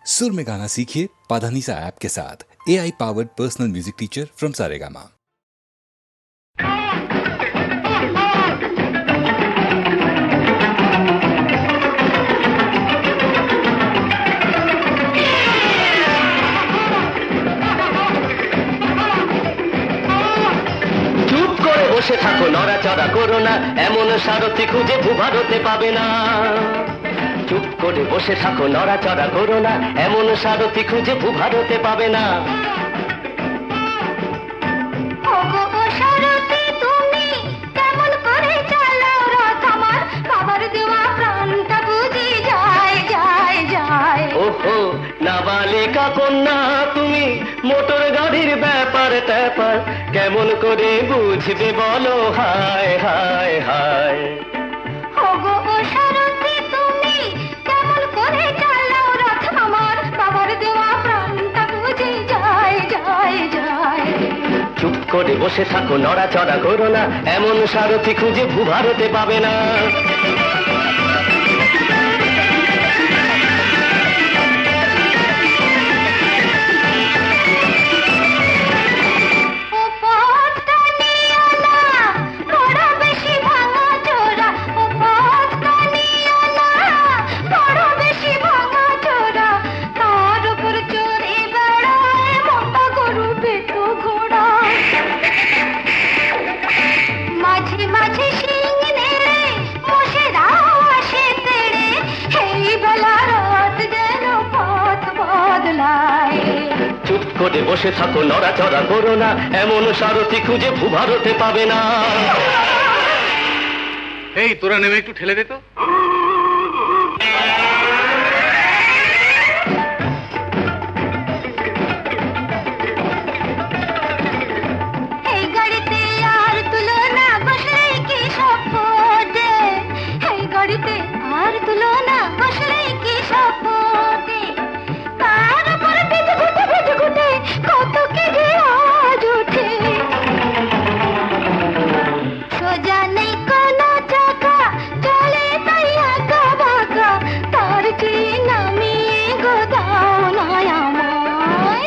सुर में गाना सीखिए पाधानीसा ऐप के साथ। AI powered personal music teacher from Saregama. বসে থাকো, নড়াচড়া করো না, এমন সারথি খুঁজে ভূভারতে পাবে না। চুপ করে বসে থাকো, নড়াচড়া করো না, এমন সারথি খুঁজে ভূভারতে পাবে না। ওহো নাবালিকা কন্যা তুমি, মোটর গাড়ির ব্যাপার ট্যাপার কেমন করে বুঝবে বলো, হায় হায় হায়। চুপ করে বসে থাকো, নড়াচড়া করো না, এমন সারথি খুঁজে ভূভারতে পাবে না। চুপ করে বসে থাকো, নড়াচড়া করো না, এমন সারথি খুঁজে ভূভারতে পাবে না। এই তোরা নেমে একটু ঠেলে দে তো। এই গাড়িতে আর তুলনা, বসলে কি সব ফোটে। এই গাড়িতে আর তুলনা, বসলে কি সব ফোটে। তার উপর পেটে ঘুটে পেটে ঘুটে কত কি যে আজ উঠে। সোজা নেই কোনো চাকা, চলে তাই আঁকা বাঁকা, তার কি নামিয়ে গোদাও নয় আমায়।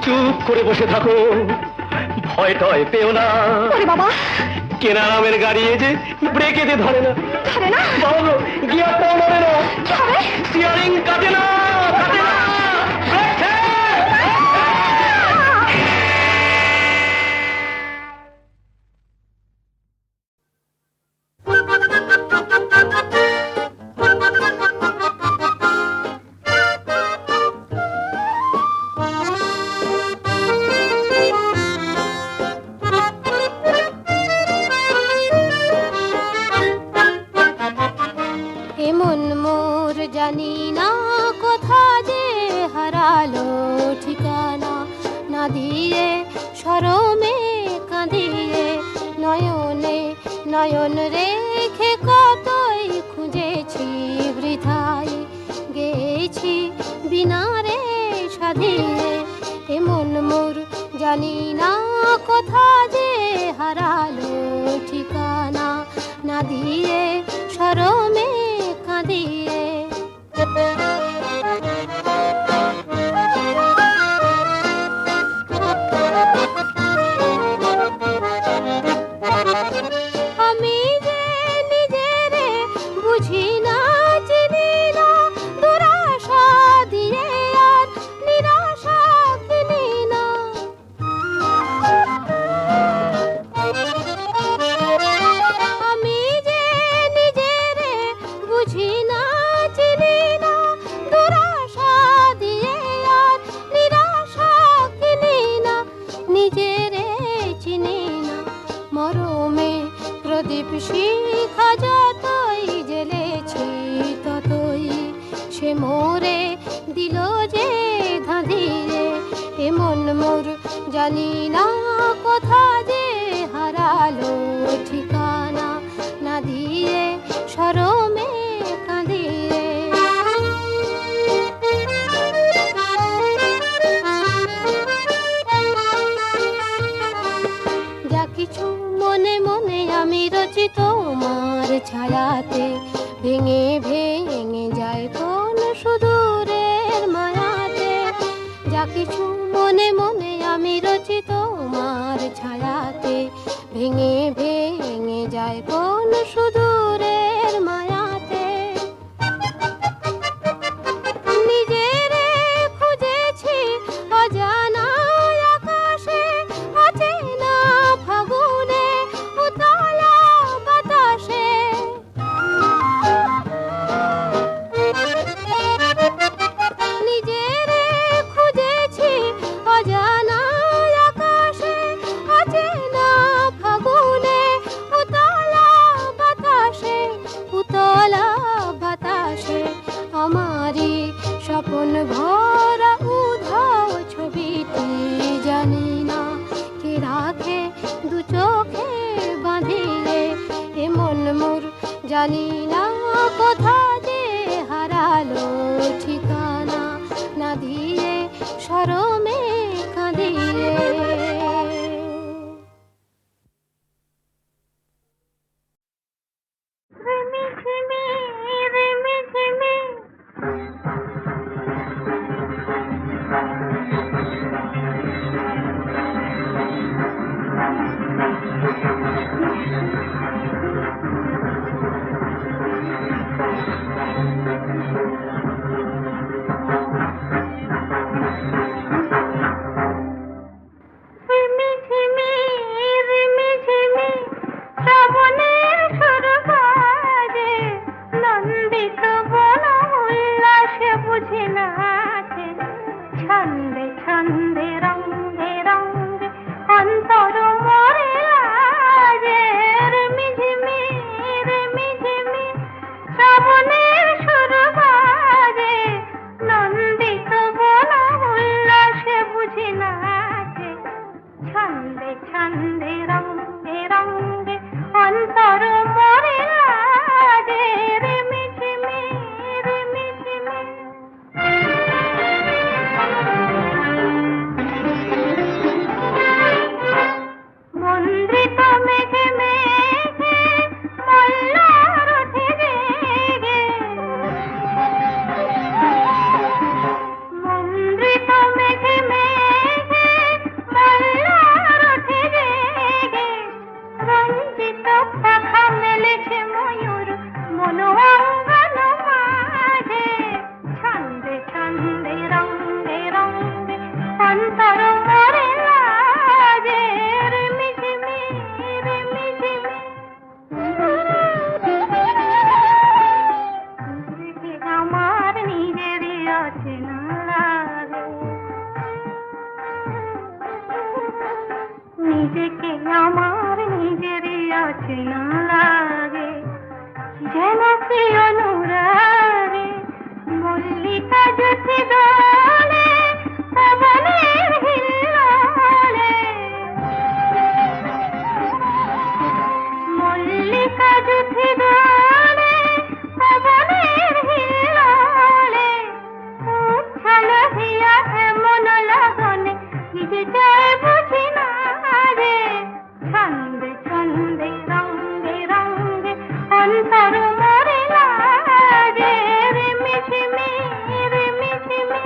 চুপ করে বসে থাকো, ভয় টয় পেও না। বাবা কেনা নামের গাড়ি যে ব্রেকে দিয়ে ধরে না, ধরে না, বাবু গিয়ারটাও নড়ে না, কি হবে? স্টিয়ারিং কাটে না, কাটে না। এমন মোর জানি না কোথা যে হারালো ঠিকানা, না দিয়ে শরমে কাঁদিয়ে নয়নে নয়ন রেখে কতই খুঁজেছি বৃথায়, গেছি বিনা রে সাধিয়ে। এমন মোর জানি না কোথা যে হারালো ঠিকানা, না দিয়ে শরমে কাঁদিয়ে। আমি যে নিজেরে বুঝি না, চিনি না, দুরাশা দিয়ে আর নিরাশা কিনি না। আমি যে নিজেরে বুঝি না, চিনি না, দুরাশা দিয়ে আর নিরাশা কিনি না। নিজেরে চিনি না, মরমে প্রদীপ শিখা যতই জ্বেলেছি ততই সে মোরে দিল যে ধাঁধিয়ে। এমন মোর জানি না কোথা যে হারালো ঠিকানা, না দিয়ে শরমে কাঁদিয়ে। যা কিছু মনে মনে আমি রচি তোমার ছায়াতে, ভেঙে ভেঙে যায় কোন সুদূরের মায়াতে। যা কিছু মনে মনে আমি রচি তোমার ছায়াতে, ভেঙে ভেঙে যায় কোন সুদূরের মায়াতে। নিজেরে খুঁজেছি অজানা আকাশে, অচেনা ফাগুনে, উতলা বাতাসে। নিজেরে খুঁজেছি অজানা আকাশে, অচেনা ফাগুনে, উতলা বাতাসে, উতলা বাতাসে। আমারই স্বপন ভরা উধাও ছবিটি জানি না কে রাখে দু চোখে বাঁধিয়ে। এমন মোর জানি না কোথা যে হারালো ঠিকানা, না দিয়ে শরমে কাঁদিয়ে। রিমি ঝিমি, রিমি ঝিমি, রিমি ঝিমি, রিমি ঝিমি, শ্রাবণের সুর বাজে, নন্দিত বন উল্লাসে বুঝি নাচে। ছন্দে ছন্দে রঙ্গে রঙ্গে অন্তর মরে লাজে। রিমি ঝিমি, রিমি ঝিমি, শ্রাবণের সুর বাজে, নন্দিত বন উল্লাসে বুঝি নাচে। ছন্দে ছন্দে রঙ্গে রঙ্গে অন্তর মরে লাজে। রিমি ঝিমি, রিমি ঝিমি। মন্দ্রিত মেঘে মেঘে মল্লার ওঠে জেগে। মন্দ্রিত মেঘে মেঘে মল্লার ওঠে জেগে। রঞ্জিত পাখা মেলেছে ময়ূর মন অঙ্গন মাঝে। ছন্দে ছন্দে রঙ্গে রঙ্গে অন্তর মরে লাজে। রিমি ঝিমি, রিমি ঝিমি। নিজেকে আমার নিজেরই অচেনা লাগে, নিজেকে আমার নিজেরই অচেনা লাগে। যেন কি অনুরাগে মল্লিকা জ্যোতি দোলে, পবনের হিল্লোলে। মল্লিকা জ্যোতি দোলে, পবনের হিল্লোলে। উচ্ছল হিয়া এমন লগনে নিজে যায় বুঝি না রে। ছন্দে ছন্দে রঙ্গে রঙ্গে অন্তর মরে লাজে। রিমি ঝিমি, রিমি ঝিমি।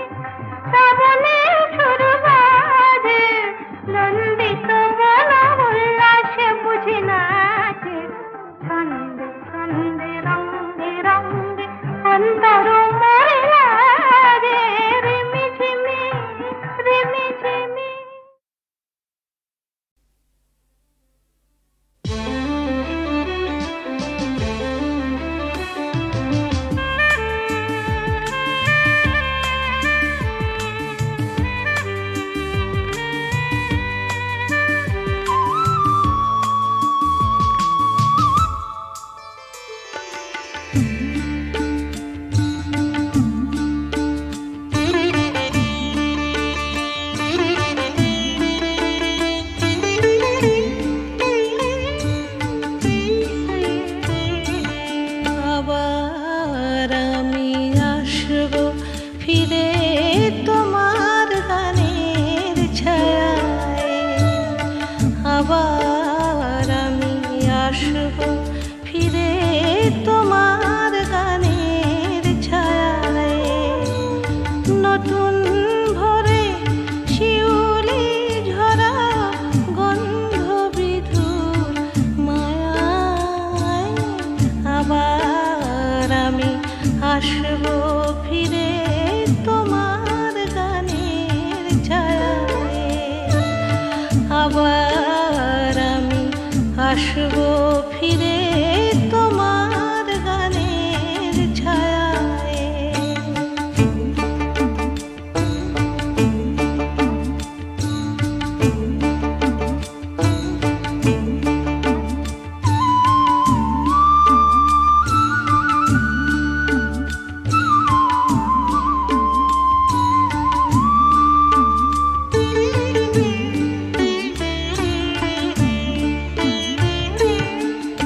আসবো ফিরে তোমার গানের ছায়ায়।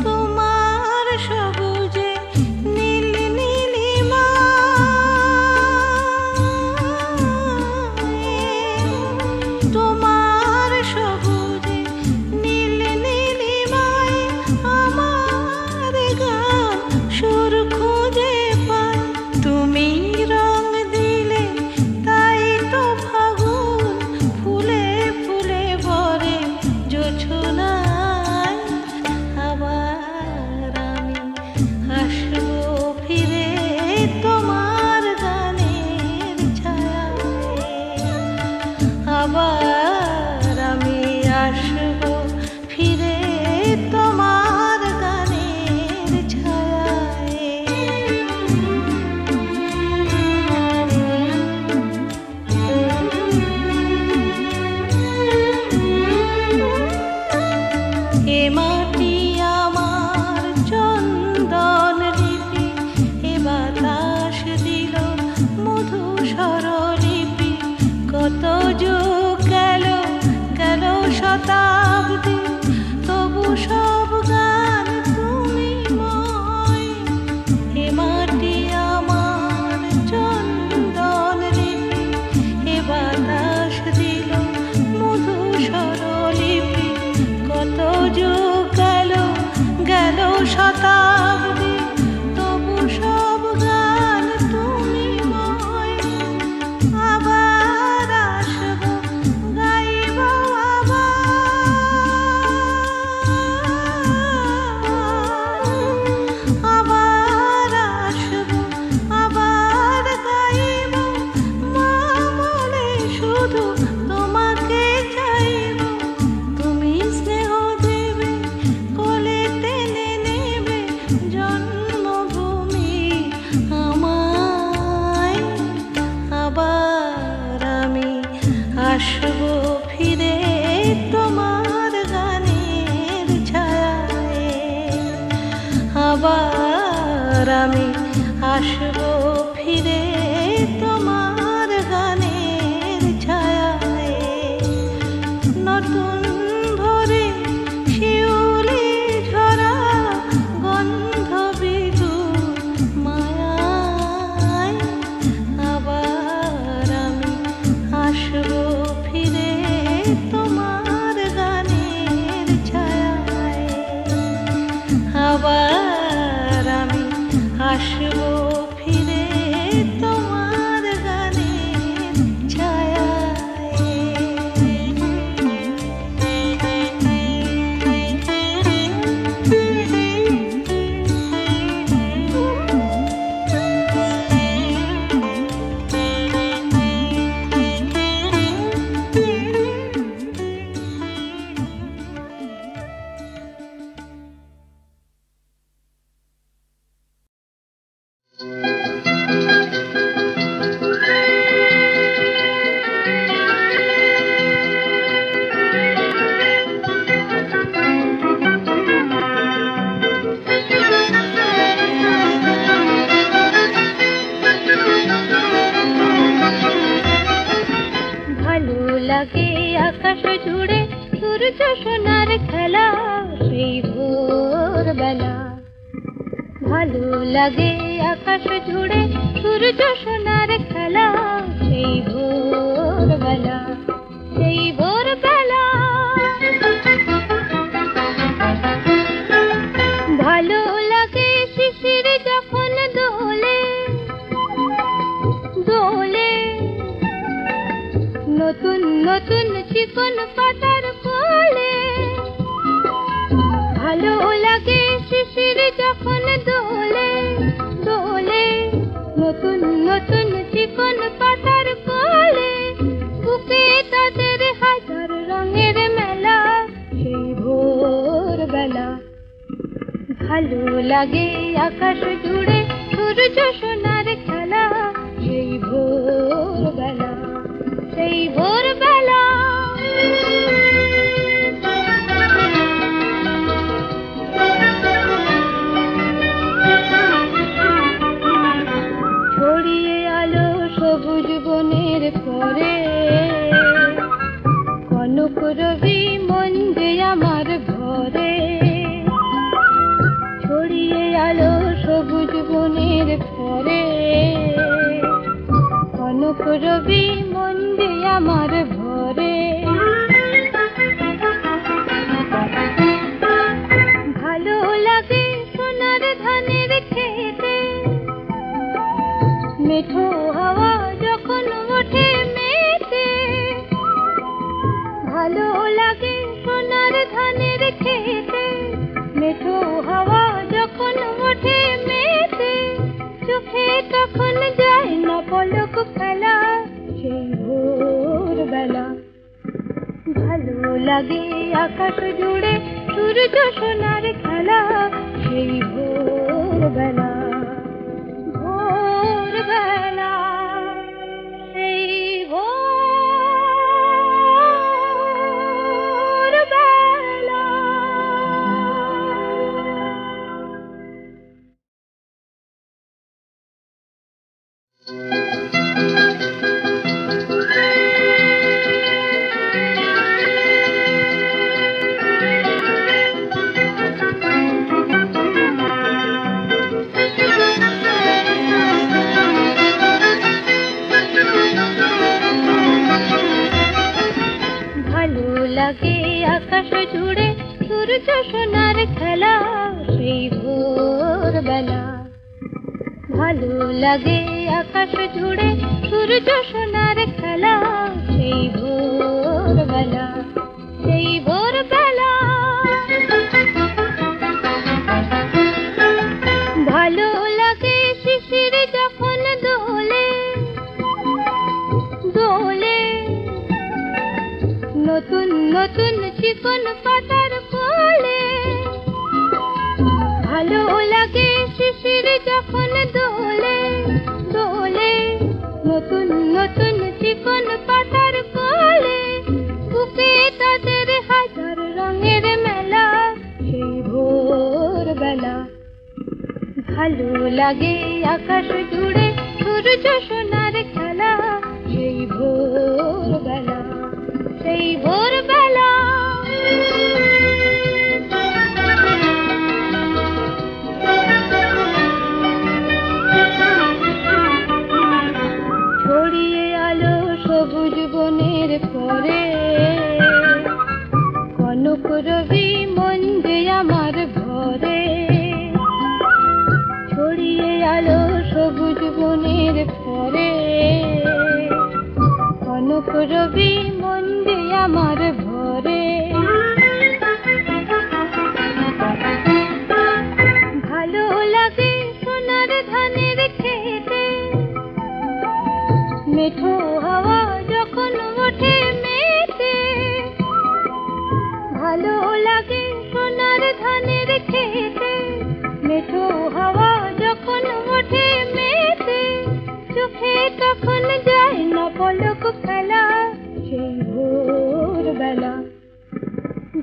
তোমার সবুজে নীল নীলিমায়, তোমার সবুজে নীল নীলিমায় আমার গান সুর খুঁজে পায়। তুমি রং দিলে তাই তো ফাগুন ফুলে ফুলে ভরে জোছনায়। আবার আমি আসবো ফিরে তোমার গানের ছায়ায়। আবার আমি আসবো ফিরে তোমার গানের ছায়ায়। এ মাটি আমার চন্দন লিপি, এ বাতাস দিল মধু স্বরলিপি। কত যুগ গেল গেল শতাব্দী, তবু সব গান তুমি ময়। এ মাটি আমার চন্দন লিপি, এ বাতাস দিল মধু স্বরলিপি। কত যুগ গেল গেল শতাব্দী, তবু সব গান তুমি ময়। আবার আসবো গাইব আবার আসবো আবার গাইব। মা বলে শুধু তোমাকে চাইব, তুমি স্নেহ দেবে কোলে টেনে নেবে জন্মভূমি আমায়। আবার আমি আসবো ফিরে তোমার গানের ছায়ায়। আবার আমি আসবো ফিরে তোমার গানের ছায়ায়। নতুন ভোরে শিউলি ঝরা গন্ধ বিদুর মায়ায়। আবার আমি আসবো ফিরে তোমার গানের ছায়ায়। আবার আমি আসবো ফিরে তোমার গানের ভালো লাগে আকাশ জুড়ে সূর্য সোনার খেলা সেই ভোরবেলা। ভালো লাগে আকাশ জুড়ে সূর্য সোনার খেলা সেই ভোরবেলা, সেই ভোরবেলা। ভালো লাগে শিশির যখন দোলে দোলে, নতুন নতুন চিকন পাতার কোলে। ভালো লাগে শিশির যখন দোলে দোলে, নতুন নতুন চিকন পাতার কোলে। বুকে তাদের হাজার রঙের মেলা সেই ভোরবেলা। ভালো লাগে আকাশ জুড়ে সূর্য সোনার খেলা, সেই ভোরবেলা, সেই ভোরবেলা। ছড়িয়ে আলো সবুজ বনের পরে, কনক রবি মন যে আমার ভরে। ছড়িয়ে আলো সবুজ বনের পরে, কনক রবি মন যে আমার ভরে। ভালো লাগে সোনার ধানের খেতে, মেঠো হাওয়া যখন ওঠে মেতে। ভালো লাগে সোনার ধানের খেতে, মেঠো হাওয়া যখন ওঠে মেতে। চোখে তখন যায় না পলক ফেলা, সেই ভোরবেলা। ভালো লাগে আকাশ জুড়ে সূর্য সোনার খেলা, সেই ভোরবেলা, ভোরবেলা, সেই ভোরবেলা। ভালো লাগে আকাশ জুড়ে সূর্য সোনার খেলা, সেই ভোরবেলা। ভালো লাগে আকাশ জুড়ে সূর্য সোনার খেলা, সেই ভোরবেলা, সেই ভোরবেলা। ভালো লাগে শিশির যখন দোলে, দোলে নতুন নতুন চিকন পাতার কোলে। ভালো লাগে শিশির যখন দোলে, দোলে নতুন নতুন চিকন পাতার কোলে। বুকে তাদের হাজার রঙের মেলা, সেই ভোরবেলা। ভালো লাগে আকাশ জুড়ে সূর্য সোনার খেলা, সেই ভোরবেলা, সেই ভোরবেলা। ছড়িয়ে আলো সবুজ বনের পরে, কনক রবি মন যে আমার ভরে। ছড়িয়ে আলো সবুজ বনের পরে, কনক রবি মন যে আমার ভরে। ভালো লাগে সোনার ধানের খেতে, মেঠো হাওয়া যখন ওঠে মেতে। ভালো লাগে সোনার ধানের খেতে, মেঠো হাওয়া যখন ওঠে মেতে। চোখে তখন যায় না পলক ফেলা, সেই ভোরবেলা।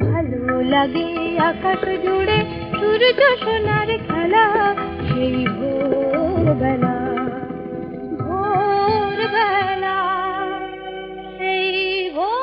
ভালো লাগে আকাশ জুড়ে সূর্য সোনার খেলা, সেই ভোরবেলা, ভোরবেলা, সেই ভোরবেলা।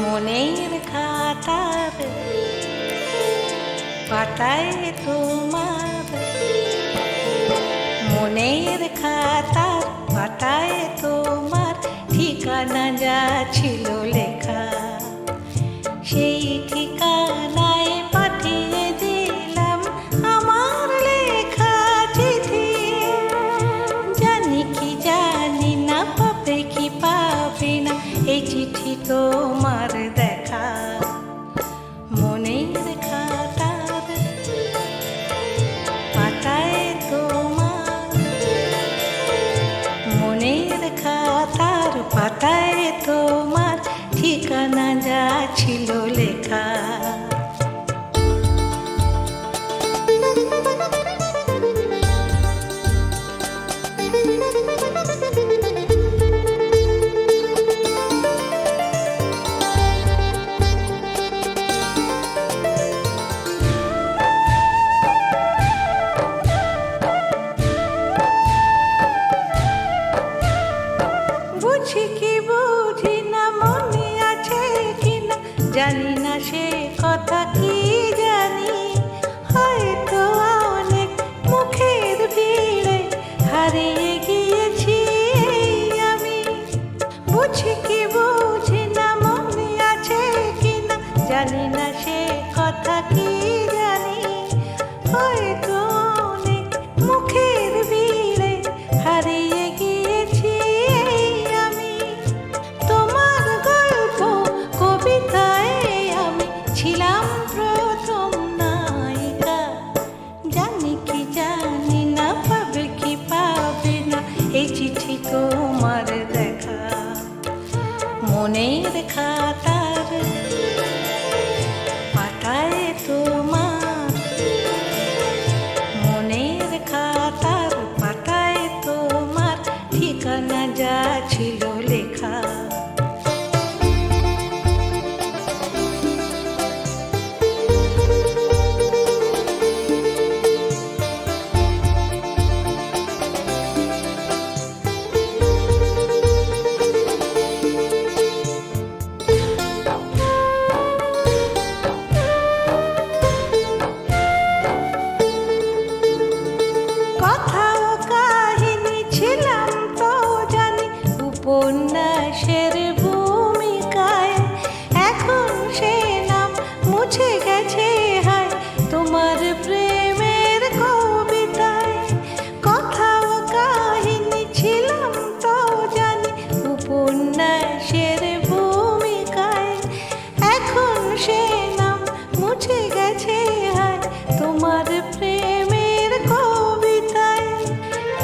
মনের খাতার পাতায় তোমার, মনের খাতার পাতায় তোমার ঠিকানা যা ছিল লেখা, সেই ঠিকানায় পাঠিয়ে দিলাম আমার লেখা চিঠি। জানি কি জানি না, পাবে কি পাবে না এই চিঠি তোমার দেখা। মনের খাতার পাতায় তোমার, মনের খাতার পাতায় তোমার ঠিকানা যা ছিল লেখা। বুঝি কি বুঝি না, মনে আছে কিনা জানি না সে কথা, কি জানি হয়তো অনেক মুখের ভিড়ে হারিয়ে গিয়েছি আমি। বুঝি কি বুঝি না, মনে আছে কিনা জানি না সে কথা, কি জানি হয়তো অনেক মুখের ভিড়ে হারিয়ে গিয়েছি আমি। তোমার গল্প কবিতায় আমি ছিলাম প্রথম নায়িকা। জানি কি জানি না, পাবে কি পাবে না এই চিঠি তোমার দেখা। মনের খাতার পাতায় তোমার, মনের খাতার পাতায় তোমার ঠিকানা যা ছিল লেখা। কথা ও কাহিনী ছিলাম তো জানি উপন্যাসের ভূমিকায়। এখন সে নাম মুছে গেছে হায় তোমার প্রেমের কবিতায়। কথা ও কাহিনী ছিলাম তো জানি উপন্যাসের ভূমিকায়। এখন সে নাম মুছে গেছে হায় তোমার প্রেমের কবিতায়।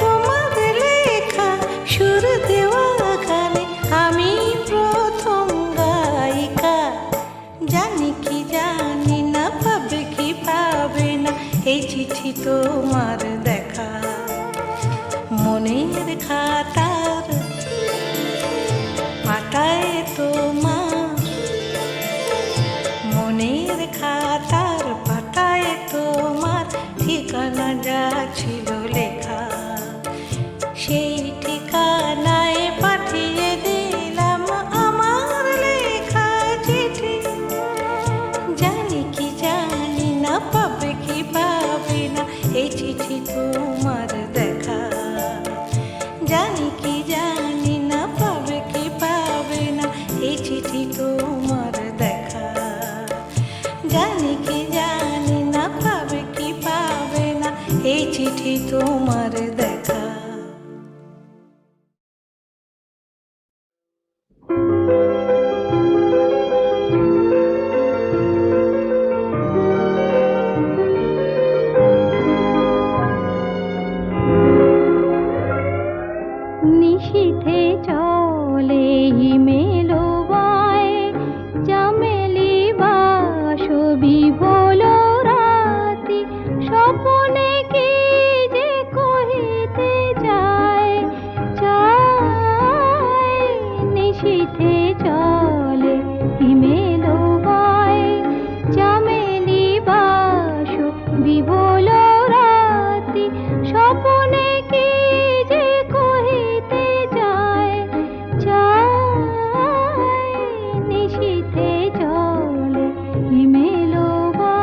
তোমার লেখা সুর দেওয়া গানে আমি প্রথম গায়িকা। জানি কি জানি না, পাবে কি পাবে না এই চিঠি তোমার দেখা। মনের খাতার পাতায় তোমার, মনের খাতার পাতায় তোমার ঠিকানা যা ছিল লেখা। সেই ঠিকানায় পাঠিয়ে দিলাম আমার লেখা চিঠি। জানি কি জানি না, পাবে কি পাবে না এই চিঠি তোমার দেখা। জানি কি জানি না, পাবে কি পাবে না এই চিঠি তোমার দেখা। জানি কি জানি না, পাবে কি পাবে না এই চিঠি তোমার দেখা। নিশীথে চলে হিমেলো বায়, চামেলি বাসবি বলো রাতি, স্বপনে কি যে কহিতে যায় যায়। নিশীথে চলে হিমেলো বায়, চামেলি বাসবি বলো রাতি, স্বপনে কি যে কহিতে যায় যায়। নিশীথে চলে হিমেলো বায়।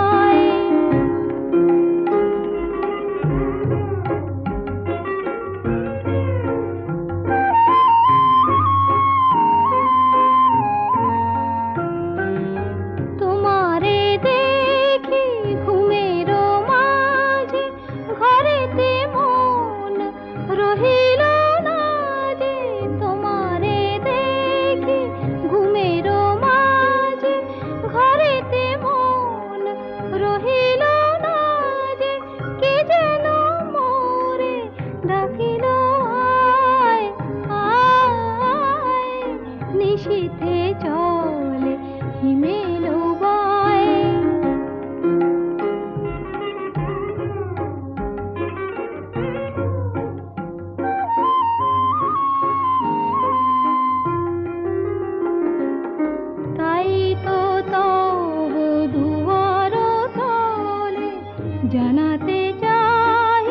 জানাতে চাই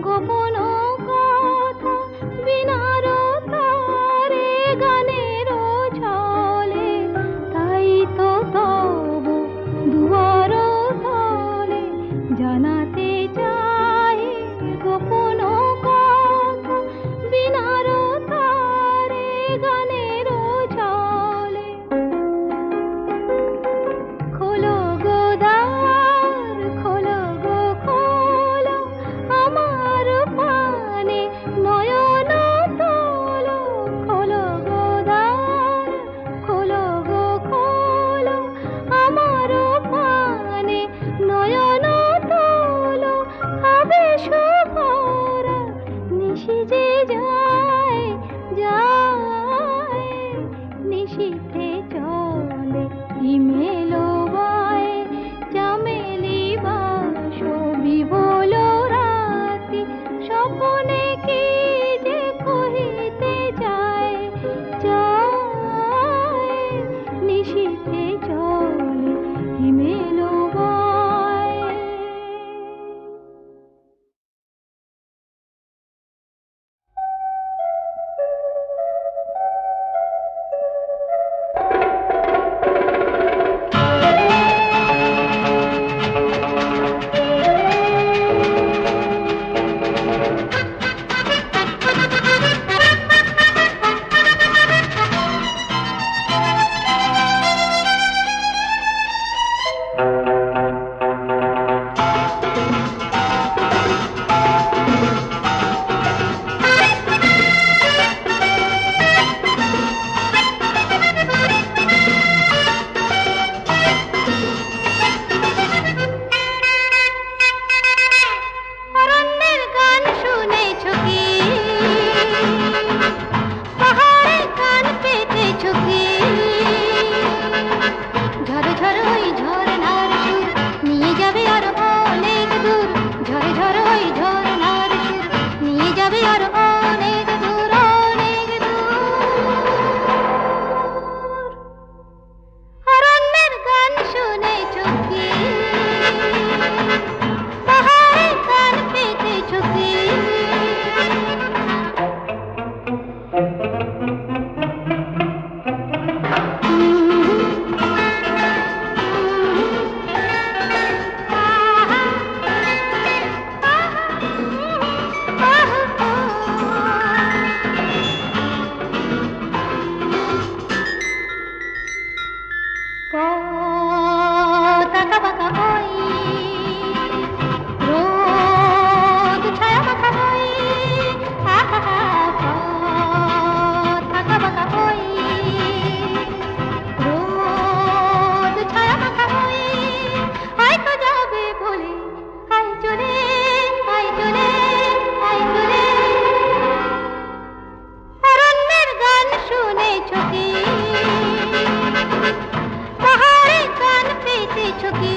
গোপন কথা বিনার তারে গানের ছলে, তাই তো তব দুয়ার তলে জানাতে চাই গোপন কথা বিনার তারে গানের ছলে। খোলো গো দ্বার, খোলো গো খোলো আমার পানে নয়ন তোলো। খোলো গো দ্বার, খোলো গো খোলো আমার পানে নয়ন তোলো। আবেশ ভরা নিশি যে যায় যায়, নিশিতে চলে হিমেলো বায় চামেলি বাস বিবল রাতি। স্বপনে কি যে কহিতে চায় চায়, নিশিতে চলে হিমেলো বায়। অরণ্যের গান শুনেছো কি? পাহাড়ের গান পেতেছো কি? ঝরে ঝরে ওই ঝরনার সুর নিয়ে যাবে আর অনেক দূর। ঝরে ঝরে ওই ঝরনার সুর নিয়ে যাবে আর অনেক দূর, অনেক দূর। অরণ্যের গান শুনেছো কি? পাহাড়ের গান পেতেছো কি? পথ আঁকা বাঁকা বই, রোদ ছায়া মাখা বই। আহা, পথ আঁকা বাঁকা বই, রোদ ছায়া মাখা বই। হয়তো যাবে বলে আই চলে, আই চলে, আই চলে। অরণ্যের গান শুনেছো কি? পাহাড়ের গান পেতেছো কি?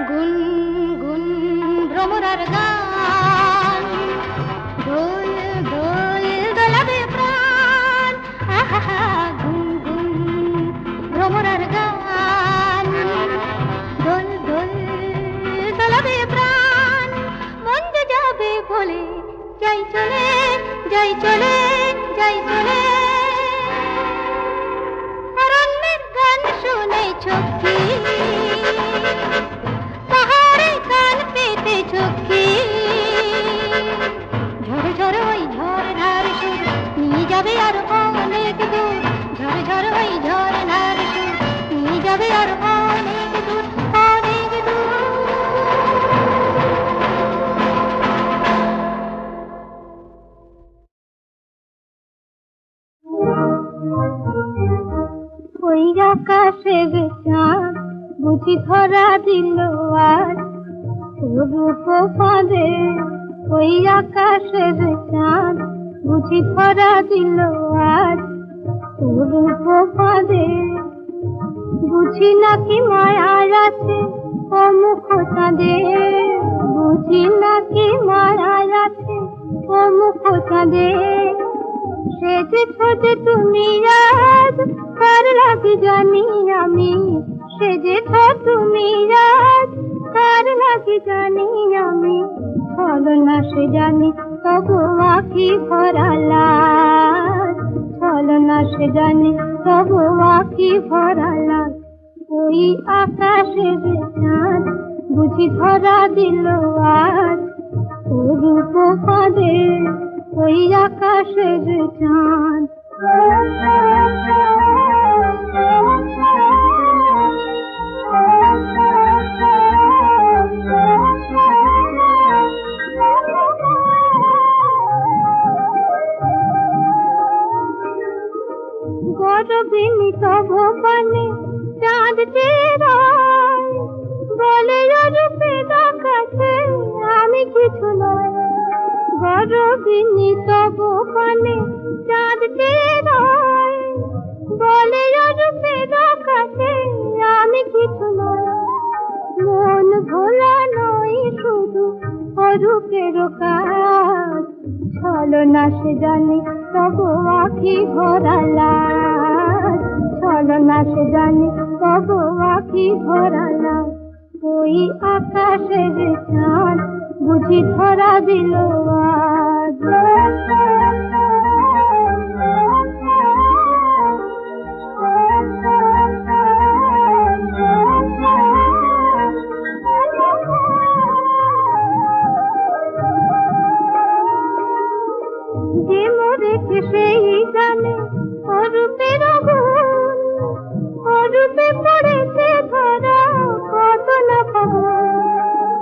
গুন গুন ভ্রমরার গান, দোল দোল দোলাবে প্রাণ। আহা, গুন গুন ভ্রমরার গান, দোল দোল দোলাবে প্রাণ। মন যে যাবে বলে যাই চলে, যাই চলে, যাই চলে। অরণ্যের গান শুনেছো কি? পাহাড়ের গান পেতেছো কি? ঝরে ঝরে ওই ঝরনার সুর নিয়ে যাবে আর অনেক দূর। ঝরে ঝরে ওই ঝরনার সুর নিয়ে যাবে আর অনেক দূর, অনেক দূর। ওই আকাশের চাঁদ বুঝি ধরা দিল আজ তোর রূপ ফাঁদে। ওই আকাশের চাঁদ বুঝি ধরা দিল আজ তোর রূপ ফাঁদে। বুঝি নাকি মায়ার আছে ও মুখ চাঁদের, বুঝি নাকি মায়ার আছে ও মুখ চাঁদের। সেজেছ যে তুমি আজ কার লাগি জানি আমি, সেজেছ তুমি আজ কার লাগি জানি আমি। চলো না সে জানি তবু আঁখি ভরা লাল, চলো না সে জানি তবু আঁখি ভরা লাল। ওই আকাশের চাঁদ বুঝি ধরা দিল আজ, ও রূপ পাদে ওই আকাশের চাঁদ। গরবিনী তব পানে চাঁদ চেরায়, বলে রূপে কাছে আমি কিছু নয়। গরবিনী তব পানে চাঁদ চেরায়, বলে রূপে কাছে আমি কিছু নয়। মন ভোলা নয় শুধু অরূপের কাজ, চলো না সে জানি তবু আঁখি ভরা লাল, চলো না সে জানি তবু আঁখি ভরা লাল। ওই আকাশের চাঁদ বুঝি ধরা দিল আজ। যে মরেছে সেই জানে অরূপের আগুন, অরূপে পড়েছে ধরা কত না ফাগুন।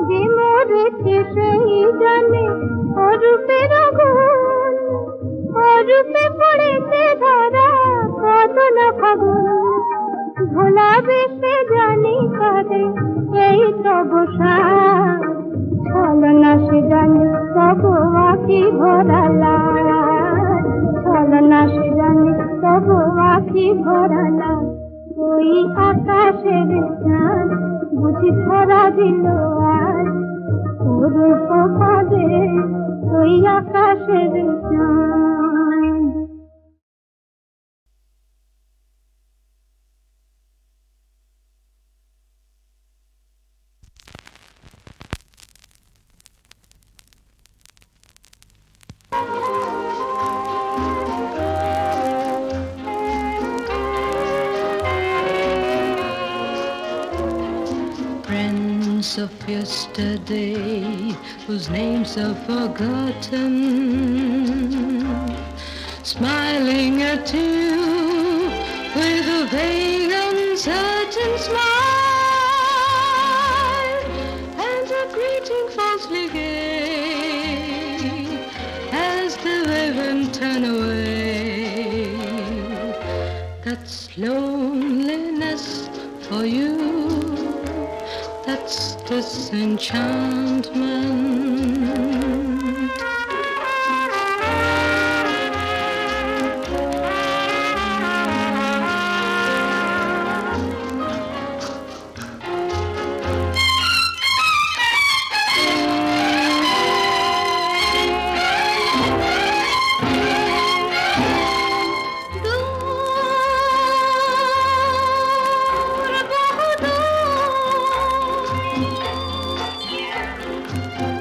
যে মরেছে সেই জানে অরূপের আগুন, অরূপে পড়েছে ধরা কত না ফাগুন। ভোলা বেশে জানি কাঁদে এই তব সাজ, চলো না সে জানি তবু আঁখি ভরা লাল, চলো না সে জানি তবু আঁখি ভরা লাল। ওই আকাশের চাঁদ বুঝি ধরা দিল আজ, ও রূপ পাদে ওই আকাশের চাঁদ। Friends of yesterday, whose names are forgotten, smiling at you with a vague, uncertain smile, and a greeting falsely gay as the women turn away. That's loneliness for you, that's disenchantment.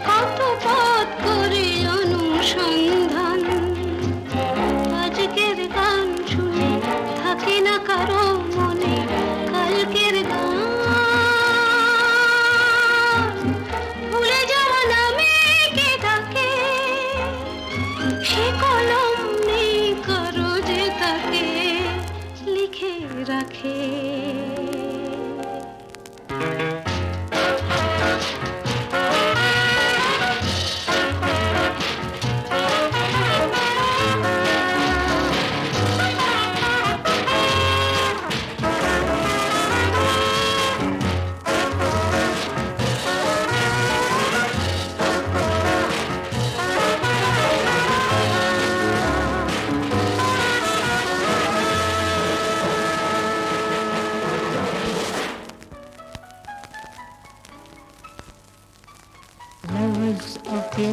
কত পথ করে অনুসন্ধান, আজকের গান শুনে থাকে না কারো মনে কালকের গান। ভুলে যাওয়া নামে কে ডাকে, সে কলম নেই কারো যে তাকে লিখে রাখে।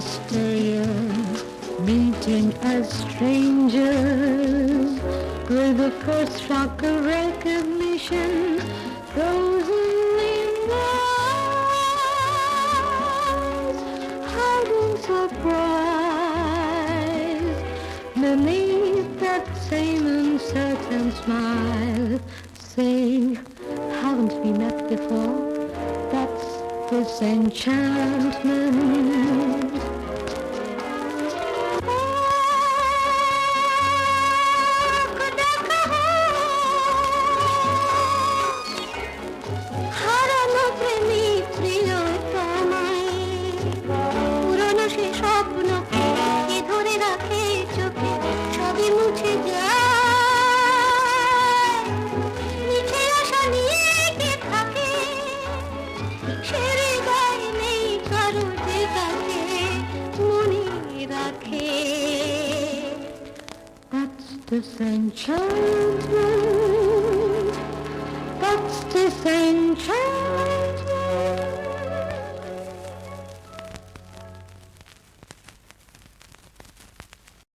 mysterious, meeting as strangers, with the first shock of recognition, frozen in eyes, hiding surprise beneath that same uncertain smile, saying, haven't we met before? That's this enchantment. হারানো প্রেমিক প্রিয়তমায়, পুরনো সে স্বপ্নকে কে ধরে রাখে চোখে, সবই মুছে যায়। মিছে আশা নিয়ে কে থাকে, সে হৃদয় নেই কারো যে তাকে মনে রাখে। That's this enchantment. That's this enchantment.